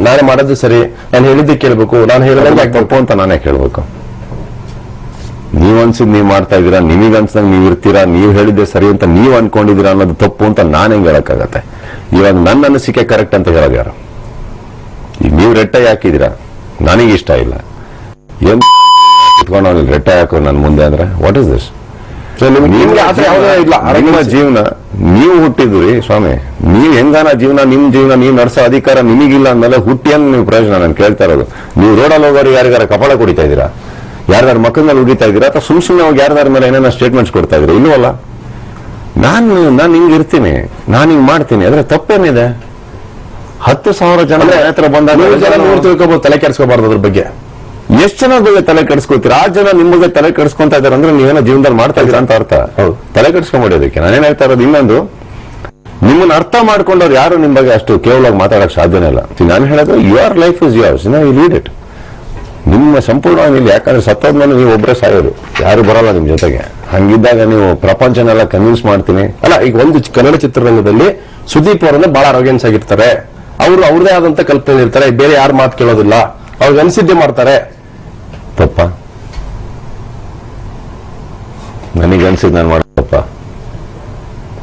ನಾನು ಮಾಡೋದು ಸರಿ, ನಾನು ಹೇಳಿದ್ದೆ ಕೇಳ್ಬೇಕು, ನಾನು ಹೇಳಿದಂಗೆ ತಪ್ಪು ಅಂತ ನಾನೇ ಕೇಳ್ಬೇಕು. ನೀವ್ ಅನ್ಸಿದ್ ನೀವ್ ಮಾಡ್ತಾ ಇದೀರಾ, ನಿಮಗ್ ಅನ್ಸದಂಗ್ ನೀವ್ ಇರ್ತೀರಾ, ನೀವ್ ಹೇಳಿದ್ದೆ ಸರಿ ಅಂತ ನೀವ್ ಅನ್ಕೊಂಡಿದೀರಾ ಅನ್ನೋದು ತಪ್ಪು ಅಂತ ನಾನ್ ಹೆಂಗ್ ಹೇಳಕ್ಕಾಗತ್ತೆ? ಇವಾಗ ನನ್ನ ಅನಿಸಿಕೆ ಕರೆಕ್ಟ್ ಅಂತ ಹೇಳೋದು ಯಾರು? ಈಗ ನೀವ್ ರೆಟ್ಟೆ ಹಾಕಿದೀರಾ, ನನಗೆ ಇಷ್ಟ ಇಲ್ಲ, ಏನ್ ಇಟ್ಕೊಂಡು ಅವ್ನಿಗೆ ರೆಟ್ಟೆ ಹಾಕೋ ನನ್ ಮುಂದೆ ಅಂದ್ರೆ ವಾಟ್ ಇಸ್ ದಿಸ್? ನಿಮ್ಮ ಜೀವನ ನೀವು ಹುಟ್ಟಿದ್ರಿ ಸ್ವಾಮಿ, ನೀವ್ ಹೆಂಗಾನ ಜೀವನ ನಿಮ್ ಜೀವನ ನೀವ್ ನಡೆಸೋ ಅಧಿಕಾರ ನಿಮಗಿಲ್ಲ ಅಂದ್ಮೇಲೆ ಹುಟ್ಟಿ ಅಂತ ನೀವು ಪ್ರಯೋಜನ ನಾನು ಕೇಳ್ತಾ ಇರೋದು. ನೀವು ರೋಡಲ್ಲಿ ಹೋಗೋರು ಯಾರಿಗಾರ ಕಪಾಳ ಕುಡಿತಾ ಇದೀರಾ, ಯಾರ್ದಾರ ಮಕ್ಕಳ ಮೇಲೆ ಉಗಿತಾ ಇದೀರಾ, ಅಥವಾ ಸುಮ್ನೆ ಹೋಗಿ ಯಾರ್ದಾರ ಮೇಲೆ ಏನೇನೋ ಸ್ಟೇಟ್ಮೆಂಟ್ಸ್ ಕೊಡ್ತಾ ಇದ್ರಿ? ಇಲ್ವಲ್ಲ. ನಾನು ಹಿಂಗ್ ಇರ್ತೀನಿ, ನಾನು ಹಿಂಗ್ ಮಾಡ್ತೀನಿ, ಅದ್ರ ತಪ್ಪೇನಿದೆ? 10,000 ಜನ ಹತ್ರ ಬಂದಾಗ ತಿಳ್ಕೊಬಹುದು, ತಲೆ ಕೆಡಿಸ್ಕೋಬಾರ್ದು ಅದ್ರ ಬಗ್ಗೆ. ಎಷ್ಟು ಜನ ಬಗ್ಗೆ ತಲೆ ಕೆಡಿಸ್ಕೊತೀರಾ? ಆ ಜನ ನಿಮ್ ಬಗ್ಗೆ ತಲೆ ಕೆಡಿಸ್ಕೊಂತ ಇದಾರೆ ಅಂದ್ರೆ ನೀವೇನೋ ಜೀವನದಲ್ಲಿ ಮಾಡ್ತಾ ಇದ್ದೀರಾ ಅಂತ ಅರ್ಥ. ತಲೆ ಕೆಡಿಸ್ಕೊಂಡ್ಬಿಡೋದಕ್ಕೆ ನಾನೇನ್ ಹೇಳ್ತಾ ಇರೋದು, ಇನ್ನೊಂದು, ನಿಮ್ಮನ್ನ ಅರ್ಥ ಮಾಡ್ಕೊಂಡವ್ರು ಯಾರು ನಿಮ್ ಬಗ್ಗೆ ಅಷ್ಟು ಕೇವಲವಾಗಿ ಮಾತಾಡಕ್ ಸಾಧ್ಯನೇ ಇಲ್ಲ. ನಾನು ಹೇಳೋದು your life is yours, you lead it. ನಿಮ್ಮ ಸಂಪೂರ್ಣವಾಗಿ ಇಲ್ಲಿ, ಯಾಕಂದ್ರೆ ಸತ್ತೋದ್ಮೇಲೆ ನೀವು ಒಬ್ಬರೇ ಸಾಯೋರು, ಯಾರು ಬರಲ್ಲ ನಿಮ್ ಜೊತೆಗೆ. ಹಂಗಿದ್ದಾಗ ನೀವು ಪ್ರಪಂಚನೆಲ್ಲ ಕನ್ವಿನ್ಸ್ ಮಾಡ್ತೀನಿ. ಅಲ್ಲ, ಈಗ ಒಂದು ಕನ್ನಡ ಚಿತ್ರರಂಗದಲ್ಲಿ ಸುದೀಪ್ ಅವರನ್ನ ಬಹಳ ಅರೋಗೆನ್ಸ್ ಆಗಿರ್ತಾರೆ, ಅವರು ಅವ್ರದೇ ಆದಂತ ಕಲ್ಪನೆ ಇರ್ತಾರೆ, ಬೇರೆ ಯಾರು ಮಾತು ಕೇಳೋದಿಲ್ಲ, ಅವ್ರಿಗೆ ಅನ್ಸಿದ್ದೆ ಮಾಡ್ತಾರೆ. ತಪ್ಪ? ನನಗೆ ಅನ್ಸಿದ್ ನಾನು ಮಾಡೋದಪ್ಪ.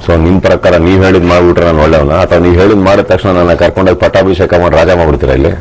ಸೊ ನಿಮ್ ಪ್ರಕಾರ ನೀವ್ ಹೇಳಿದ್ ಮಾಡ್ಬಿಟ್ರೆ ನಾನು ಒಳ್ಳೆಯವನ, ಅಥವಾ ನೀವ್ ಹೇಳಿದ್ ಮಾಡಿದ ತಕ್ಷಣ ನನ್ನ ಕರ್ಕೊಂಡೋಗಿ ಪಟ್ಟಾಭಿಷೇಕ ಮಾಡಿ ರಾಜ ಮಾಡ್ಬಿಡ್ತೀರಾ ಇಲ್ಲಿ?